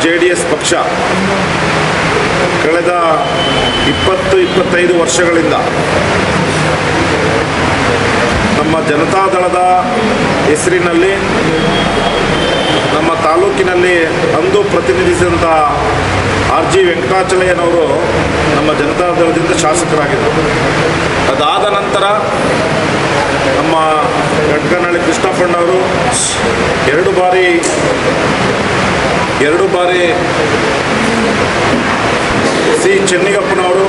JDS ಪಕ್ಷ ಕಳೆದ 20-25 ವರ್ಷಗಳಿಂದ ನಮ್ಮ ಜನತಾದಳದ ಹೆಸರಿನಲ್ಲಿ ನಮ್ಮ ತಾಲೂಕಿನಲ್ಲಿ ಅಂದು ಪ್ರತಿನಿಧಿಸಿದಂಥ RG ವೆಂಕಟಾಚಲಯ್ಯನವರು ನಮ್ಮ ಜನತಾದಳದಿಂದ ಶಾಸಕರಾಗಿದ್ದರು. ಅದಾದ ನಂತರ ನಮ್ಮ ಗಡ್ಕನಹಳ್ಳಿ ಕೃಷ್ಣಪ್ಪಣ್ಣವರು ಎರಡು ಬಾರಿ ಸಿ ಚೆನ್ನಿಗಪ್ಪನವರು,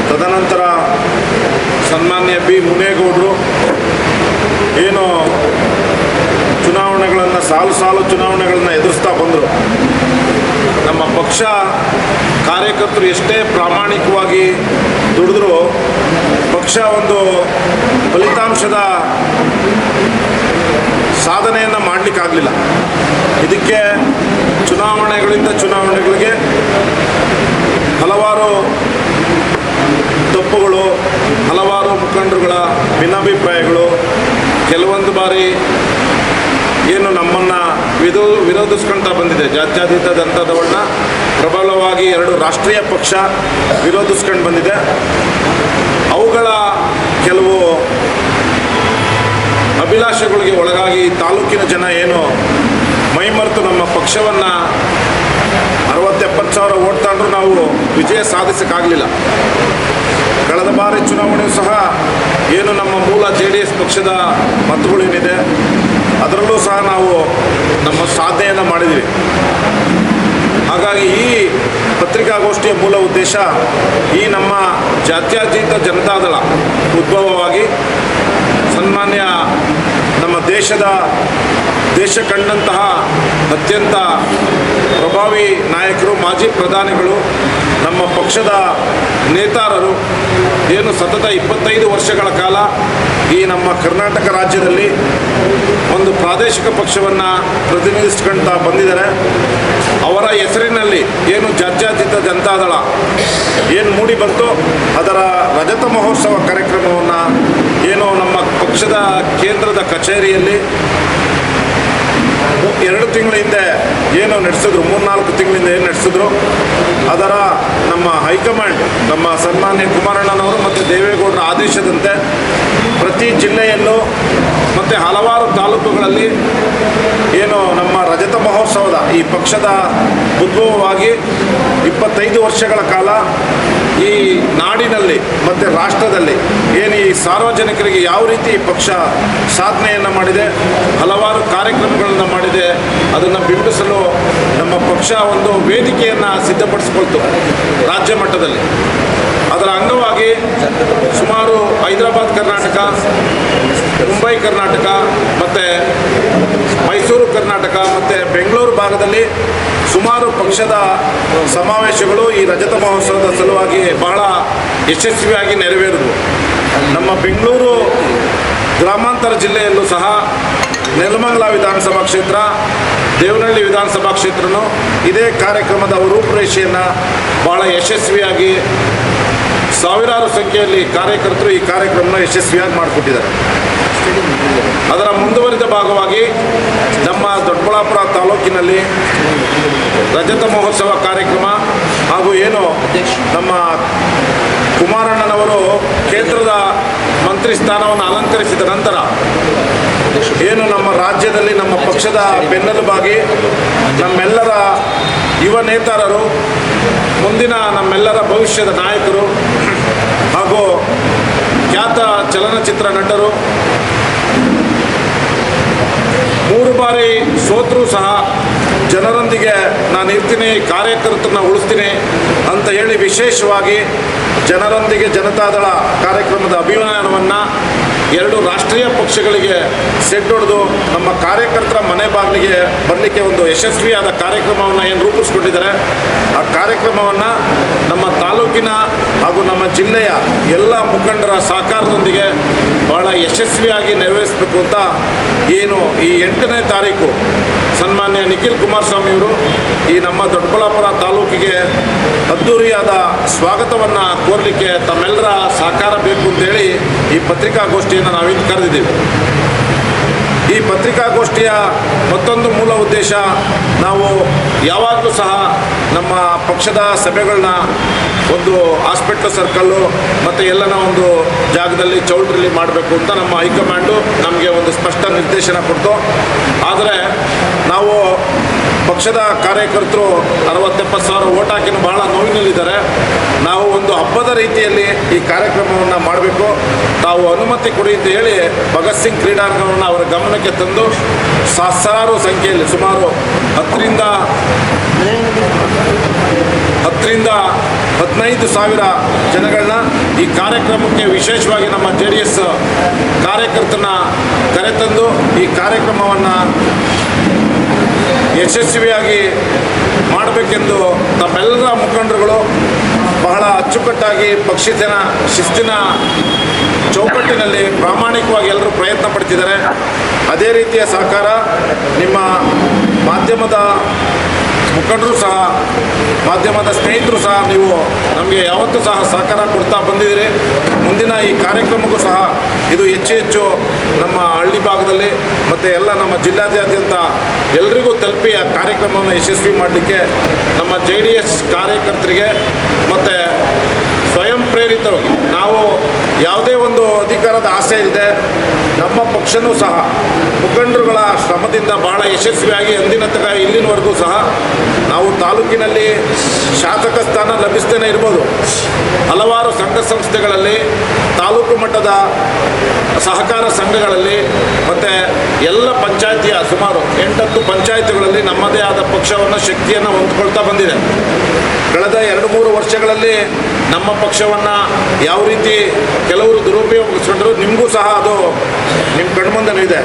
ತದನಂತರ ಸನ್ಮಾನ್ಯ B ಮುನೇಗೌಡರು ಏನು ಚುನಾವಣೆಗಳನ್ನು ಸಾಲು ಚುನಾವಣೆಗಳನ್ನು ಎದುರಿಸ್ತಾ ಬಂದರು. ನಮ್ಮ ಪಕ್ಷ ಕಾರ್ಯಕರ್ತರು ಎಷ್ಟೇ ಪ್ರಾಮಾಣಿಕವಾಗಿ ದುಡಿದ್ರೂ ಪಕ್ಷ ಒಂದು ಫಲಿತಾಂಶದ ಸಾಧನೆಯನ್ನು ಮಾಡಲಿಕ್ಕಾಗಲಿಲ್ಲ. ಇದಕ್ಕೆ ಚುನಾವಣೆಗಳಿಂದ ಚುನಾವಣೆಗಳಿಗೆ ಹಲವಾರು ತಪ್ಪುಗಳು, ಹಲವಾರು ಮುಖಂಡರುಗಳ ಭಿನ್ನಾಭಿಪ್ರಾಯಗಳು, ಕೆಲವೊಂದು ಬಾರಿ ಏನು ನಮ್ಮನ್ನು ವಿರೋಧಿಸ್ಕೊಳ್ತಾ ಬಂದಿದೆ. ಜಾತ್ಯತೀತ ಜನತಾದಳನ ಪ್ರಬಲವಾಗಿ 2 ರಾಷ್ಟ್ರೀಯ ಪಕ್ಷ ವಿರೋಧಿಸ್ಕೊಂಡು ಬಂದಿದೆ. ಅವುಗಳ ಕೆಲವು ಅಭಿಲಾಷೆಗಳಿಗೆ ಒಳಗಾಗಿ ತಾಲೂಕಿನ ಜನ ಏನು ಮೈಮರೆತು ನಮ್ಮ ಪಕ್ಷವನ್ನು 60-70 ಸಾವಿರ ಓಟ್ ತಗೊಂಡ್ರೂ ನಾವು ವಿಜಯ ಸಾಧಿಸೋಕ್ಕಾಗಲಿಲ್ಲ. ಕಳೆದ ಬಾರಿ ಚುನಾವಣೆಯೂ ಸಹ ಏನು ನಮ್ಮ ಮೂಲ JDS ಪಕ್ಷದ ಮತಗಳೇನಿದೆ ಅದರಲ್ಲೂ ಸಹ ನಾವು ನಮ್ಮ ಸಾಧನೆಯನ್ನು ಮಾಡಿದ್ವಿ. ಹಾಗಾಗಿ ಈ ಪತ್ರಿಕಾಗೋಷ್ಠಿಯ ಮೂಲ ಉದ್ದೇಶ ಈ ನಮ್ಮ ಜಾತ್ಯತೀತ ಜನತಾದಳ ಉದ್ಭವವಾಗಿ ಸನ್ಮಾನ್ಯ ನಮ್ಮ ದೇಶ ಕಂಡಂತಹ ಅತ್ಯಂತ ಪ್ರಭಾವಿ ನಾಯಕರು, ಮಾಜಿ ಪ್ರಧಾನಿಗಳು, ನಮ್ಮ ಪಕ್ಷದ ನೇತಾರರು ಏನು ಸತತ 25 ವರ್ಷಗಳ ಕಾಲ ಈ ನಮ್ಮ ಕರ್ನಾಟಕ ರಾಜ್ಯದಲ್ಲಿ ಒಂದು ಪ್ರಾದೇಶಿಕ ಪಕ್ಷವನ್ನು ಪ್ರತಿನಿಧಿಸ್ಕೊಳ್ತಾ ಬಂದಿದ್ದಾರೆ. ಅವರ ಹೆಸರಿನಲ್ಲಿ ಏನು ಜಾತ್ಯತೀತ ಜನತಾದಳ ಏನು ಮೂಡಿ ಬಂತು, ಅದರ ರಜತ ಮಹೋತ್ಸವ ಕಾರ್ಯಕ್ರಮವನ್ನು ಏನು ನಮ್ಮ ಪಕ್ಷದ ಕೇಂದ್ರದ ಕಚೇರಿಯಲ್ಲಿ 2 ತಿಂಗಳ ಹಿಂದೆ ಏನು ನಡೆಸಿದ್ರು, 3-4 ತಿಂಗಳಿಂದ ಏನು ನಡೆಸಿದ್ರು, ಅದರ ನಮ್ಮ ಹೈಕಮಾಂಡ್ ನಮ್ಮ ಸನ್ಮಾನ್ಯ ಕುಮಾರಣ್ಣನವರು ಮತ್ತು ದೇವೇಗೌಡರ ಆದೇಶದಂತೆ ಪ್ರತಿ ಜಿಲ್ಲೆಯಲ್ಲೂ ಮತ್ತು ಹಲವಾರು ತಾಲೂಕುಗಳಲ್ಲಿ ಏನು ನಮ್ಮ ರಜತ ಮಹೋತ್ಸವದ ಈ ಪಕ್ಷದ ಉದ್ಭವವಾಗಿ 25 ವರ್ಷಗಳ ಕಾಲ ಈ ನಾಡಿನಲ್ಲಿ ಮತ್ತು ರಾಷ್ಟ್ರದಲ್ಲಿ ಏನು ಈ ಸಾರ್ವಜನಿಕರಿಗೆ ಯಾವ ರೀತಿ ಪಕ್ಷ ಸಾಧನೆಯನ್ನು ಮಾಡಿದೆ, ಹಲವಾರು ಕಾರ್ಯಕ್ರಮಗಳನ್ನು ಮಾಡಿದೆ, ಅದನ್ನು ಬಿಂಬಿಸಲು ನಮ್ಮ ಪಕ್ಷ ಒಂದು ವೇದಿಕೆಯನ್ನು ಸಿದ್ಧಪಡಿಸಿಕೊಳ್ತು ರಾಜ್ಯ ಮಟ್ಟದಲ್ಲಿ. ಅದರ ಅಂಗವಾಗಿ ಸುಮಾರು ಹೈದರಾಬಾದ್ ಕರ್ನಾಟಕ, ಮುಂಬೈ ಕರ್ನಾಟಕ ಮತ್ತು ಮೈಸೂರು ಕರ್ನಾಟಕ ಮತ್ತು ಬೆಂಗಳೂರು ಭಾಗದಲ್ಲಿ ಸುಮಾರು ಪಕ್ಷದ ಸಮಾವೇಶಗಳು ಈ ರಜತ ಮಹೋತ್ಸವದ ಸಲುವಾಗಿ ಬಹಳ ಯಶಸ್ವಿಯಾಗಿ ನೆರವೇರಿದವು. ನಮ್ಮ ಬೆಂಗಳೂರು ಗ್ರಾಮಾಂತರ ಜಿಲ್ಲೆಯಲ್ಲೂ ಸಹ ನೆಲಮಂಗಲ ವಿಧಾನಸಭಾ ಕ್ಷೇತ್ರ, ದೇವನಹಳ್ಳಿ ವಿಧಾನಸಭಾ ಕ್ಷೇತ್ರನೂ ಇದೇ ಕಾರ್ಯಕ್ರಮದ ರೂಪುರೇಷೆಯನ್ನು ಬಹಳ ಯಶಸ್ವಿಯಾಗಿ ಸಾವಿರಾರು ಸಂಖ್ಯೆಯಲ್ಲಿ ಕಾರ್ಯಕರ್ತರು ಈ ಕಾರ್ಯಕ್ರಮನ ಯಶಸ್ವಿಯಾಗಿ ಮಾಡಿಕೊಟ್ಟಿದ್ದಾರೆ. ಅದರ ಮುಂದುವರಿದ ಭಾಗವಾಗಿ ನಮ್ಮ ದೊಡ್ಡಬಳ್ಳಾಪುರ ತಾಲೂಕಿನಲ್ಲಿ ರಜತ ಮಹೋತ್ಸವ ಕಾರ್ಯಕ್ರಮ ಹಾಗೂ ಏನು ನಮ್ಮ ಕುಮಾರಣ್ಣನವರು ಕೇಂದ್ರದ ಮಂತ್ರಿ ಸ್ಥಾನವನ್ನು ಅಲಂಕರಿಸಿದ ನಂತರ ಏನು ನಮ್ಮ ರಾಜ್ಯದಲ್ಲಿ ನಮ್ಮ ಪಕ್ಷದ ಬೆನ್ನೆಲುಬಾಗಿ ನಮ್ಮೆಲ್ಲರ ಯುವ ನೇತಾರರು, ಮುಂದಿನ ನಮ್ಮೆಲ್ಲರ ಭವಿಷ್ಯದ ನಾಯಕರು ಹಾಗೂ ಖ್ಯಾತ ಚಲನಚಿತ್ರ ನಟರು 3 ಬಾರಿ ಸೋತರೂ ಸಹ ಜನರೊಂದಿಗೆ ನಾನು ಇರ್ತೀನಿ, ಕಾರ್ಯಕರ್ತರನ್ನ ಉಳಿಸ್ತೀನಿ ಅಂತ ಹೇಳಿ ವಿಶೇಷವಾಗಿ ಜನರೊಂದಿಗೆ ಜನತಾದಳ ಕಾರ್ಯಕ್ರಮದ ಅಭಿಯಾನವನ್ನು 2 ರಾಷ್ಟ್ರೀಯ ಪಕ್ಷಗಳಿಗೆ ಸೆಡ್ ಹೊಡೆದು ನಮ್ಮ ಕಾರ್ಯಕರ್ತರ ಮನೆ ಬಾಗಿಲಿಗೆ ಬರಲಿಕ್ಕೆ ಒಂದು ಯಶಸ್ವಿಯಾದ ಕಾರ್ಯಕ್ರಮವನ್ನು ಏನು ರೂಪಿಸ್ಕೊಂಡಿದ್ದಾರೆ, ಆ ಕಾರ್ಯಕ್ರಮವನ್ನು ನಮ್ಮ ತಾಲೂಕಿನ ಹಾಗೂ ನಮ್ಮ ಜಿಲ್ಲೆಯ ಎಲ್ಲ ಮುಖಂಡರ ಸಹಕಾರದೊಂದಿಗೆ ಬಹಳ ಯಶಸ್ವಿಯಾಗಿ ನೆರವೇರಿಸಬೇಕು ಅಂತ ಏನು ಈ 8ನೇ ತಾರೀಕು ಸನ್ಮಾನ್ಯ ನಿಖಿಲ್ ಕುಮಾರಸ್ವಾಮಿಯವರು ಈ ನಮ್ಮ ದೊಡ್ಡಬಳ್ಳಾಪುರ ತಾಲೂಕಿಗೆ ಅದ್ಧೂರಿಯಾದ ಸ್ವಾಗತವನ್ನು ಕೋರಲಿಕ್ಕೆ ತಮ್ಮೆಲ್ಲರ ಸಹಕಾರ ಬೇಕು ಅಂತೇಳಿ ಈ ಪತ್ರಿಕಾಗೋಷ್ಠಿಯನ್ನು ನಾವಿಂದು ಕರೆದಿದ್ದೀವಿ. ಈ ಪತ್ರಿಕಾಗೋಷ್ಠಿಯ ಮತ್ತೊಂದು ಮೂಲ ಉದ್ದೇಶ, ನಾವು ಯಾವಾಗಲೂ ಸಹ ನಮ್ಮ ಪಕ್ಷದ ಸಭೆಗಳನ್ನ ಒಂದು ಹಾಸ್ಪಿಟ್ಲ್ ಸರ್ಕಲ್ಲು ಮತ್ತು ಎಲ್ಲನ ಒಂದು ಜಾಗದಲ್ಲಿ ಚೌಲ್ಟ್ರಿಲಿ ಮಾಡಬೇಕು ಅಂತ ನಮ್ಮ ಹೈಕಮಾಂಡು ನಮಗೆ ಒಂದು ಸ್ಪಷ್ಟ ನಿರ್ದೇಶನ ಕೊಡ್ತು. ಆದರೆ ನಾವು ಪಕ್ಷದ ಕಾರ್ಯಕರ್ತರು 60-70 ಸಾವಿರ ಓಟ್ ಹಾಕಿನೂ ಬಹಳ ನೋವಿನಲ್ಲಿದ್ದಾರೆ. ನಾವು ಒಂದು ಹಬ್ಬದ ರೀತಿಯಲ್ಲಿ ಈ ಕಾರ್ಯಕ್ರಮವನ್ನು ಮಾಡಬೇಕು, ತಾವು ಅನುಮತಿ ಕೊಡಿ ಅಂತ ಹೇಳಿ ಭಗತ್ ಸಿಂಗ್ ಕ್ರೀಡಾಂಗಣವನ್ನು ಅವರ ಗಮನಕ್ಕೆ ತಂದು ಸಹಸ್ರಾರು ಸಂಖ್ಯೆಯಲ್ಲಿ ಸುಮಾರು 10ರಿಂದ 15 ಸಾವಿರ ಜನಗಳನ್ನ ಈ ಕಾರ್ಯಕ್ರಮಕ್ಕೆ ವಿಶೇಷವಾಗಿ ನಮ್ಮ JDS ಕಾರ್ಯಕರ್ತನ ಕರೆತಂದು ಈ ಕಾರ್ಯಕ್ರಮವನ್ನು ಯಶಸ್ವಿಯಾಗಿ ಮಾಡಬೇಕೆಂದು ತಮ್ಮೆಲ್ಲರ ಮುಖಂಡರುಗಳು ಬಹಳ ಅಚ್ಚುಕಟ್ಟಾಗಿ ಪಕ್ಷದ ಶಿಸ್ತಿನ ಚೌಕಟ್ಟಿನಲ್ಲಿ ಪ್ರಾಮಾಣಿಕವಾಗಿ ಎಲ್ಲರೂ ಪ್ರಯತ್ನ ಪಡ್ತಿದ್ದಾರೆ. ಅದೇ ರೀತಿಯ ಸಹಕಾರ ನಿಮ್ಮ ಮಾಧ್ಯಮದ ಮುಖಂಡರು ಸಹ, ಮಾಧ್ಯಮದ ಸ್ನೇಹಿತರು ಸಹ ನೀವು ನಮಗೆ ಯಾವತ್ತೂ ಸಹ ಸಹಕಾರ ಕೊಡ್ತಾ ಬಂದಿದ್ದೀರಿ. ಮುಂದಿನ ಈ ಕಾರ್ಯಕ್ರಮಕ್ಕೂ ಸಹ ಇದು ಹೆಚ್ಚು ನಮ್ಮ ಹಳ್ಳಿ ಭಾಗದಲ್ಲಿ ಮತ್ತು ಎಲ್ಲ ನಮ್ಮ ಜಿಲ್ಲಾದ್ಯಂತ ಎಲ್ರಿಗೂ ತಲುಪಿ ಆ ಕಾರ್ಯಕ್ರಮವನ್ನು ಯಶಸ್ವಿ ಮಾಡಲಿಕ್ಕೆ ನಮ್ಮ JDS ಕಾರ್ಯಕರ್ತರಿಗೆ ಮತ್ತು ಸ್ವಯಂ ಪ್ರೇರಿತವಾಗಿ ನಾವು ಯಾವುದೇ ಒಂದು ಅಧಿಕಾರದ ಆಸೆ ಇಲ್ಲದೆ ನಮ್ಮ ಪಕ್ಷನೂ ಸಹ ಮುಖಂಡರುಗಳ ಶ್ರಮದಿಂದ ಬಹಳ ಯಶಸ್ವಿಯಾಗಿ ಇಲ್ಲಿನವರೆಗೂ ಸಹ ನಾವು ತಾಲೂಕಿನಲ್ಲಿ ಶಾಸಕ ಸ್ಥಾನ ಲಭಿಸ್ತೇನೆ ಇರ್ಬೋದು. ಹಲವಾರು ಸಂಘ ಸಂಸ್ಥೆಗಳಲ್ಲಿ, ತಾಲೂಕು ಮಟ್ಟದ ಸಹಕಾರ ಸಂಘಗಳಲ್ಲಿ ಮತ್ತು ಎಲ್ಲ ಪಂಚಾಯಿತಿಯ ಸುಮಾರು 8-10 ಪಂಚಾಯಿತಿಗಳಲ್ಲಿ ನಮ್ಮದೇ ಆದ ಪಕ್ಷವನ್ನು ಶಕ್ತಿಯನ್ನು ಹೊಂದ್ಕೊಳ್ತಾ ಬಂದಿದೆ. ಕಳೆದ 2-3 ವರ್ಷಗಳಲ್ಲಿ ನಮ್ಮ ಪಕ್ಷವನ್ನು ಯಾವ ರೀತಿ ಕೆಲವರು ದುರುಪಯೋಗಿಸ್ಕೊಂಡ್ರು, ನಿಮಗೂ ಸಹ ಅದು ನಿಮ್ಮ ಕಣ್ಮುಂದೆನೇ ಇದೆ.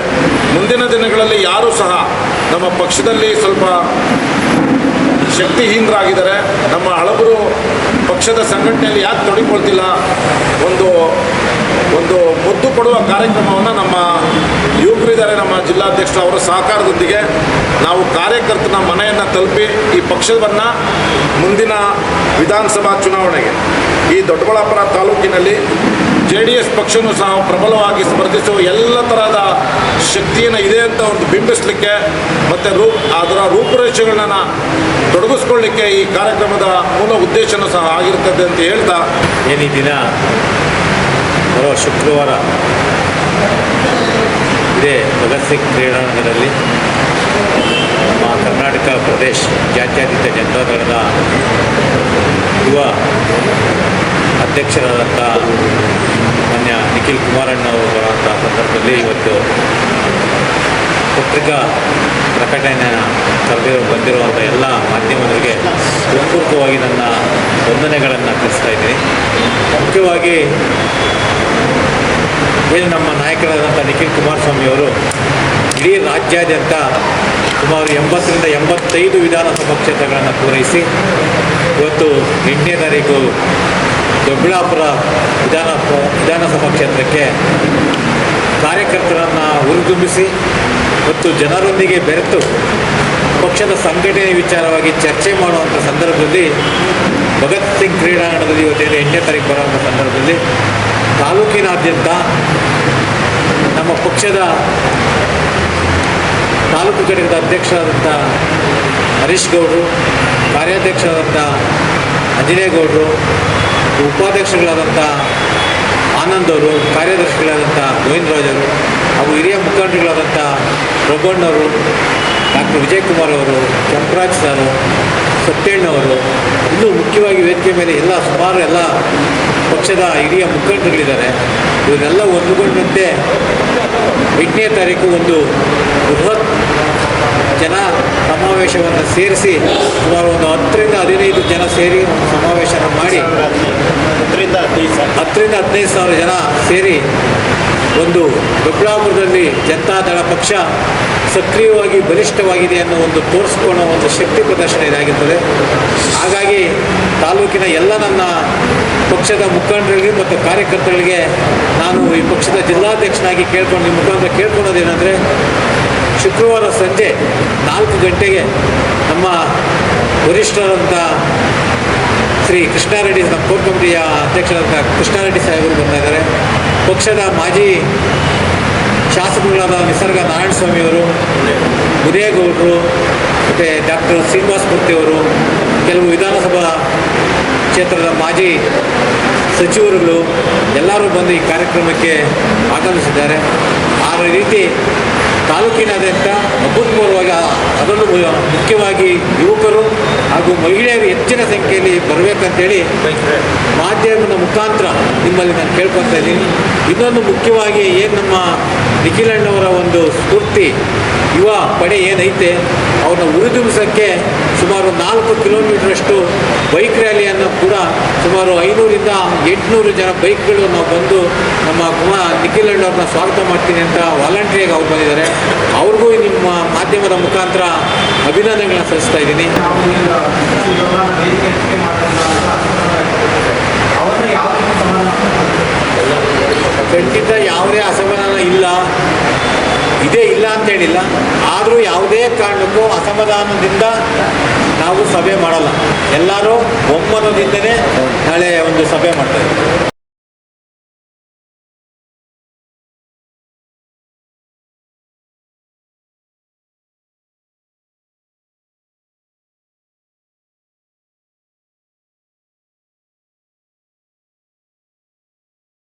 ಮುಂದಿನ ದಿನಗಳಲ್ಲಿ ಯಾರೂ ಸಹ ನಮ್ಮ ಪಕ್ಷದಲ್ಲಿ ಸ್ವಲ್ಪ ಶಕ್ತಿಹೀನರಾಗಿದ್ದಾರೆ, ನಮ್ಮ ಹಳಬರು ಪಕ್ಷದ ಸಂಘಟನೆಯಲ್ಲಿ ಯಾಕೆ ತೊಡಗಿಕೊಳ್ತಿಲ್ಲ, ಒಂದು ಮುದ್ದು ಕೊಡುವ ಕಾರ್ಯಕ್ರಮವನ್ನು ನಮ್ಮ ಯುವಕರಿದ್ದಾರೆ, ನಮ್ಮ ಜಿಲ್ಲಾಧ್ಯಕ್ಷರು ಅವರ ಸಹಕಾರದೊಂದಿಗೆ ನಾವು ಕಾರ್ಯಕರ್ತನ ಮನೆಯನ್ನು ತಲುಪಿ ಈ ಪಕ್ಷವನ್ನು ಮುಂದಿನ ವಿಧಾನಸಭಾ ಚುನಾವಣೆಗೆ ಈ ದೊಡ್ಡಬಳ್ಳಾಪುರ ತಾಲೂಕಿನಲ್ಲಿ JDS ಪಕ್ಷನೂ ಸಹ ಪ್ರಬಲವಾಗಿ ಸ್ಪರ್ಧಿಸುವ ಎಲ್ಲ ತರಹದ ಶಕ್ತಿಯನ್ನು ಇದೆ ಅಂತ ಒಂದು ಬಿಂಬಿಸಲಿಕ್ಕೆ ಮತ್ತು ಅದರ ರೂಪುರೇಷೆಗಳನ್ನ ತೊಡಗಿಸ್ಕೊಳ್ಳಿಕ್ಕೆ ಈ ಕಾರ್ಯಕ್ರಮದ ಮೂಲ ಉದ್ದೇಶನೂ ಸಹ ಆಗಿರ್ತದೆ ಅಂತ ಹೇಳ್ತಾ, ಈ ದಿನ ಬರೋ ಶುಕ್ರವಾರ ಇದೇ ಭಗತ್ ಸಿಂಗ್ ಕ್ರೀಡಾಂಗಣದಲ್ಲಿ ನಮ್ಮ ಕರ್ನಾಟಕ ಪ್ರದೇಶ ಜಾತ್ಯತೀತ ಜನತಾದಳದ ಯುವ ಅಧ್ಯಕ್ಷರಾದಂಥ ಮಾನ್ಯ ನಿಖಿಲ್ ಕುಮಾರಣ್ಣ ಅವರು ಬರುವಂಥ ಸಂದರ್ಭದಲ್ಲಿ ಇವತ್ತು ಪತ್ರಿಕಾ ಪ್ರಕಟಣೆಯ ಬಂದಿರುವಂಥ ಎಲ್ಲ ಮಾಧ್ಯಮದವರಿಗೆ ಹೃತ್ಪೂರ್ವಕವಾಗಿ ನನ್ನ ವಂದನೆಗಳನ್ನು ತಿಳಿಸ್ತಾ ಇದ್ದೀನಿ. ಮುಖ್ಯವಾಗಿ ಏನು ನಮ್ಮ ನಾಯಕರಾದಂಥ ನಿಖಿಲ್ ಕುಮಾರಸ್ವಾಮಿ ಅವರು ಇಡೀ ರಾಜ್ಯಾದ್ಯಂತ ಸುಮಾರು 80ರಿಂದ 85 ವಿಧಾನಸಭಾ ಕ್ಷೇತ್ರಗಳನ್ನು ಪೂರೈಸಿ ಇವತ್ತು 8ನೇ ತಾರೀಕು ದೊಡ್ಡಬಳ್ಳಾಪುರ ವಿಧಾನಸಭಾ ಕ್ಷೇತ್ರಕ್ಕೆ ಕಾರ್ಯಕರ್ತರನ್ನು ಹುರಿದುಂಬಿಸಿ ಮತ್ತು ಜನರೊಂದಿಗೆ ಬೆರೆತು ಪಕ್ಷದ ಸಂಘಟನೆ ವಿಚಾರವಾಗಿ ಚರ್ಚೆ ಮಾಡುವಂಥ ಸಂದರ್ಭದಲ್ಲಿ ಭಗತ್ ಸಿಂಗ್ ಕ್ರೀಡಾಂಗಣದಲ್ಲಿ ಇವತ್ತೇನು 8ನೇ ತಾರೀಕು ಬರುವಂಥ ಸಂದರ್ಭದಲ್ಲಿ ತಾಲೂಕಿನಾದ್ಯಂತ ನಮ್ಮ ಪಕ್ಷದ ತಾಲೂಕು ಘಟಕದ ಅಧ್ಯಕ್ಷರಾದಂಥ ಹರೀಶ್ ಗೌಡರು, ಕಾರ್ಯಾಧ್ಯಕ್ಷರಾದಂಥ ಅಂಜನೇಗೌಡರು, ಉಪಾಧ್ಯಕ್ಷಗಳಾದಂಥ ಆನಂದ್ ಅವರು, ಕಾರ್ಯದರ್ಶಿಗಳಾದಂಥ ಗೋವಿಂದರಾಜರು ಹಾಗೂ ಹಿರಿಯ ಮುಖಂಡರುಗಳಾದಂಥ ರಘುಣ್ಣವರು, ಡಾಕ್ಟರ್ ವಿಜಯಕುಮಾರ್ ಅವರು, ಕೆಂಪರಾಜ್ ಸರ್, ಸತ್ಯಣ್ಣವರು, ಇನ್ನೂ ಮುಖ್ಯವಾಗಿ ವೇದಿಕೆ ಮೇಲೆ ಸುಮಾರು ಎಲ್ಲ ಪಕ್ಷದ ಹಿರಿಯ ಮುಖಂಡರುಗಳಿದ್ದಾರೆ. ಇವರೆಲ್ಲ ಒಂದುಗೊಂಡಂತೆ 8ನೇ ತಾರೀಕು ಒಂದು ಬೃಹತ್ ಜನ ಸಮಾವೇಶವನ್ನು ಸೇರಿಸಿ ಸುಮಾರು ಒಂದು 10ರಿಂದ 15 ಜನ ಸೇರಿ ಒಂದು ಸಮಾವೇಶನ ಮಾಡಿ 10ರಿಂದ 15 ಸಾವಿರ ಜನ ಸೇರಿ ಒಂದು ದೊಡ್ಡಬಳ್ಳಾಪುರದಲ್ಲಿ ಜನತಾದಳ ಪಕ್ಷ ಸಕ್ರಿಯವಾಗಿ ಬಲಿಷ್ಠವಾಗಿದೆ ಅನ್ನೋ ಒಂದು ತೋರಿಸ್ಕೊಳ್ಳೋ ಒಂದು ಶಕ್ತಿ ಪ್ರದರ್ಶನ ಇದಾಗಿರ್ತದೆ. ಹಾಗಾಗಿ ತಾಲೂಕಿನ ಎಲ್ಲ ನನ್ನ ಪಕ್ಷದ ಮುಖಂಡರಿಗೆ ಮತ್ತು ಕಾರ್ಯಕರ್ತರಿಗೆ ನಾನು ಈ ಪಕ್ಷದ ಜಿಲ್ಲಾಧ್ಯಕ್ಷನಾಗಿ ಈ ಮುಖಾಂತರ ಕೇಳ್ಕೊಳ್ಳೋದೇನೆಂದರೆ, ಶುಕ್ರವಾರ ಸಂಜೆ 4 ಗಂಟೆಗೆ ನಮ್ಮ ವರಿಷ್ಠರಾದಂಥ ಶ್ರೀ ಕೃಷ್ಣಾರೆಡ್ಡಿ, ನಮ್ಮ ಕೋರ್ ಕಮಿಟಿಯ ಅಧ್ಯಕ್ಷರಾದಂಥ ಕೃಷ್ಣಾರೆಡ್ಡಿ ಸಾಹೇಬರು ಬರ್ತಾ ಇದ್ದಾರೆ. ಪಕ್ಷದ ಮಾಜಿ ಶಾಸಕರುಗಳಾದ ನಿಸರ್ಗ ನಾರಾಯಣಸ್ವಾಮಿಯವರು, ಮುದೇಗೌಡರು, ಮತ್ತು ಡಾಕ್ಟರ್ ಶ್ರೀನಿವಾಸ ಮೂರ್ತಿಯವರು, ಕೆಲವು ವಿಧಾನಸಭಾ ಕ್ಷೇತ್ರದ ಮಾಜಿ ಸಚಿವರುಗಳು ಎಲ್ಲರೂ ಬಂದು ಈ ಕಾರ್ಯಕ್ರಮಕ್ಕೆ ಆಗಮಿಸಿದ್ದಾರೆ. ಆ ರೀತಿ ತಾಲೂಕಿನಾದ್ಯಂತ ಅಭೂತಪೂರ್ವವಾಗಿ ಅದರಲ್ಲೂ ಮುಖ್ಯವಾಗಿ ಯುವಕರು ಹಾಗೂ ಮಹಿಳೆಯರು ಹೆಚ್ಚಿನ ಸಂಖ್ಯೆಯಲ್ಲಿ ಬರಬೇಕಂತೇಳಿ ಮಾಧ್ಯಮದ ಮುಖಾಂತರ ನಿಮ್ಮಲ್ಲಿ ನಾನು ಕೇಳ್ಕೊತಾ ಇದ್ದೀನಿ. ಇನ್ನೊಂದು ಮುಖ್ಯವಾಗಿ ಏನು ನಮ್ಮ ನಿಖಿಲಣ್ಣವರ ಒಂದು ಸ್ಫೂರ್ತಿ ಯುವ ಪಡೆ ಏನೈತೆ ಅವ್ರನ್ನ ಉರಿದುಂಬಿಸೋಕ್ಕೆ ಸುಮಾರು 4 ಕಿಲೋಮೀಟ್ರಷ್ಟು ಬೈಕ್ ರ್ಯಾಲಿಯನ್ನು ಕೂಡ ಸುಮಾರು 500ರಿಂದ 800 ಜನ ಬೈಕ್ಗಳು ನಾವು ಬಂದು ನಮ್ಮ ನಿಖಿಲಣ್ಣವ್ರನ್ನ ಸ್ವಾಗತ ಮಾಡ್ತೀನಿ ಅಂತ ವಾಲಂಟ್ರಿಯಾಗಿ ಅವ್ರು ಬಂದಿದ್ದಾರೆ. ಅವ್ರಿಗೂ ನಿಮ್ಮ ಮಾಧ್ಯಮದ ಮುಖಾಂತರ ಅಭಿನಂದನೆಗಳನ್ನ ಸಲ್ಲಿಸ್ತಾ ಇದ್ದೀನಿ. ಖಂಡಿತ ಯಾವುದೇ ಅಸಮಾಧಾನ ಇಲ್ಲ, ಇದೇ ಇಲ್ಲ ಅಂತ ಹೇಳಿಲ್ಲ. ಆದರೂ ಯಾವುದೇ ಕಾರಣಕ್ಕೂ ಅಸಮಾಧಾನದಿಂದ ನಾವು ಸಭೆ ಮಾಡಲ್ಲ. ಎಲ್ಲರೂ ಒಮ್ಮನದಿಂದನೇ ನಾಳೆ ಒಂದು ಸಭೆ ಮಾಡ್ತಾರೆ.